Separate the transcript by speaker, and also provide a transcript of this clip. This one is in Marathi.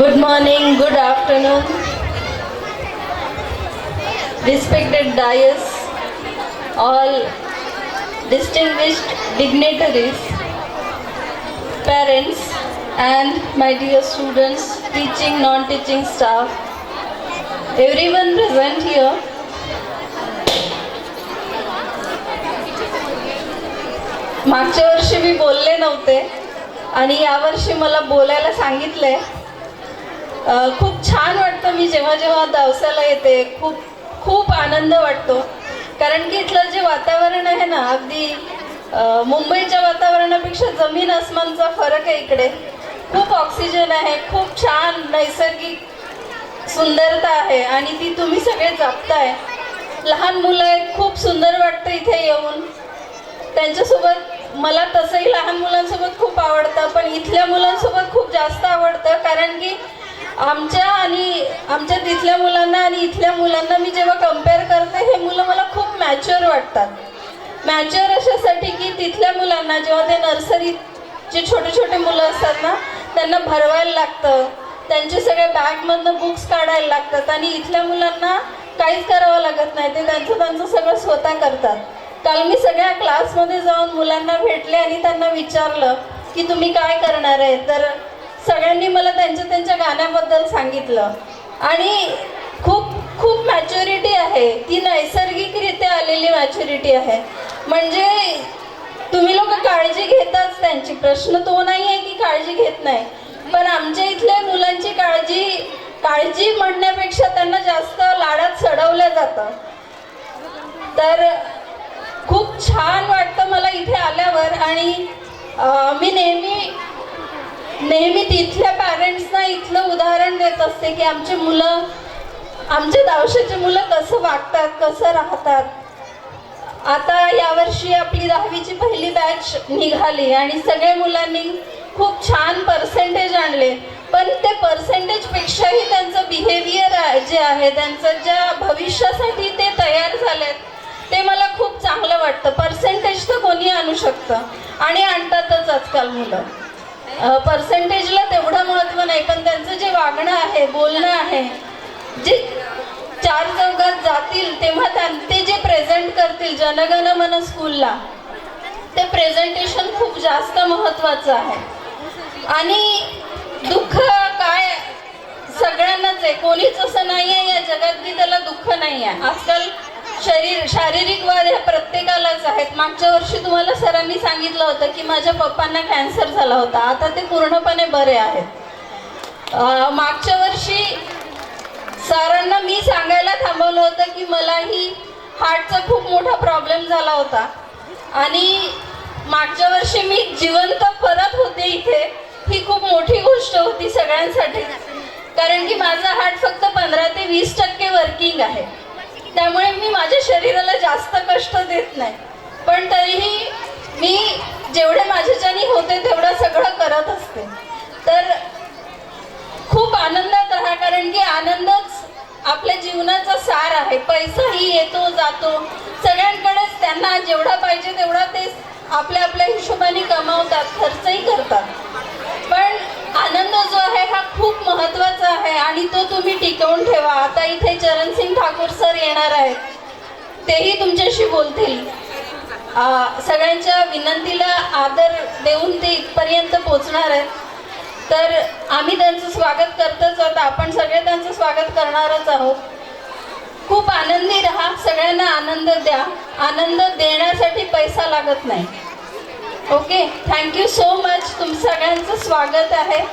Speaker 1: Good morning, good afternoon, respected dais, all distinguished dignitaries, parents, and my dear students, teaching, non-teaching staff, everyone present here. मागच्या वर्षी मी बोलले नव्हते आणि यावर्षी मला बोलायला सांगितलंय. खूप छान वाटतं मी जेव्हा जेव्हा दौसाला येते. खूप खूप आनंद वाटतो, कारण की इथलं जे वातावरण आहे ना, अगदी मुंबईच्या वातावरणापेक्षा जमीन आसमानचा फरक आहे. इकडे खूप ऑक्सिजन आहे, खूप छान नैसर्गिक सुंदरता आहे आणि ती तुम्ही सगळे जपताय. लहान मुलं आहेत, खूप सुंदर वाटतं इथे येऊन. त्यांच्यासोबत मला तसंही लहान मुलांसोबत खूप आवडतं, पण इथल्या मुलांसोबत खूप जास्त आवडतं, कारण की आमच्या तिथल्या मुलांना आणि इथल्या मुलांना मी जेव्हा कम्पेअर करते, हे मुलं मला खूप मॅच्युअर वाटतात. मॅच्युअर अशासाठी की तिथल्या मुलांना जेव्हा ते नर्सरीत जे छोटे छोटे मुलं असतात ना, त्यांना भरवायला लागतं, त्यांचे सगळे बॅगमधनं बुक्स काढायला लागतात, आणि इथल्या मुलांना काहीच करावं लागत नाही. ते त्यांचं सगळं स्वतः करतात. काल मी सगळ्या क्लासमध्ये जाऊन मुलांना भेटले आणि त्यांना विचारलं की तुम्ही काय करणार आहे, तर सगळ्यांनी मला त्यांच्या गाण्याबद्दल सांगितलं. आणि खूप खूप मॅच्युरिटी आहे, ती नैसर्गिकरित्या आलेली मॅच्युरिटी आहे. म्हणजे तुम्ही लोक काळजी घेताच त्यांची, प्रश्न तो नाही आहे की काळजी घेत नाही, पण आमच्या इथल्या मुलांची काळजी म्हणण्यापेक्षा त्यांना जास्त लाडात चढवलं जातं. तर खूप छान वाटतं मला इथे आल्यावर. आणि मी नेहमी तिथल्या पॅरेंट्सना इथलं उदाहरण देत असते की आमचे मुलं, आमच्या दावशाचे मुलं कसं वागतात, कसं राहतात. आता यावर्षी आपली 10वीची पहिली बॅच निघाली आणि सगळ्या मुलांनी खूप छान पर्सेंटेज आणले, पण ते पर्सेंटेजपेक्षाही त्यांचं बिहेवियर जे आहे, त्यांचं ज्या भविष्यासाठी ते तयार झालेत, ते मला खूप चांगलं वाटतं. पर्सेंटेज तर कोणी आणू शकतं आणि आणतातच आजकाल मुलं. पर्सेंटेजला तेवढं महत्त्व नाही, पण त्यांचं जे वागणं आहे, बोलणं आहे, जे चार चौघात जातील तेव्हा ते जे प्रेझेंट करतील जनगण मन स्कूलला, ते प्रेझेंटेशन खूप जास्त महत्त्वाचं आहे. आणि दुःख काय सगळ्यांनाच आहे, कोणीच असं नाही आहे या जगात की त्याला दुःख नाही आहे. आजकाल शारीरिक वाद ह्या प्रत्येकालाच आहेत. मागच्या वर्षी तुम्हाला सरांनी सांगितलं होतं की माझ्या पप्पांना कॅन्सर झाला होता, आता ते पूर्णपणे बरे आहेत. मागच्या वर्षी सरांना मी सांगायला थांबवलं होतं की मलाही हार्टचा खूप मोठा प्रॉब्लेम झाला होता, आणि मागच्या वर्षी मी जिवंत परत होते इथे. ही खूप मोठी गोष्ट होती सगळ्यांसाठी, कारण की माझा हार्ट फक्त 15 ते 20% वर्किंग आहे. त्यामुळे मी माझ्या शरीराला जास्त कष्ट देत नाही, पण तरीही मी जेवढे माझ्याच्यानी होते तेवढं सगळं करत असते. तर खूप आनंदात राहा, कारण की आनंदच आपल्या जीवनाचा सार आहे. पैसाही येतो जातो, सगळ्यांकडेच त्यांना जेवढा पाहिजे तेवढा ते आपल्या हिशोबाने कमावतात, खर्चही करतात, पण आनंद जो आहे हा खूप महत्त्वाचा आहे आणि तो तुम्ही टिकवून ठेवा. आता इथे चरणसिंग ठाकूर सर येणार आहेत, तेही तुमच्याशी बोलतील. सगळ्यांच्या विनंतीला आदर देऊन ते इथपर्यंत पोचणार आहेत, तर आम्ही त्यांचं स्वागत करतच आहोत. आपण सगळे त्यांचं स्वागत करणारच आहोत. खूप आनंदी राहा, सगळ्यांना आनंद द्या. आनंद देण्यासाठी पैसा लागत नाही. Okay, thank you so much. तुम सगळ्यांचं स्वागत आहे.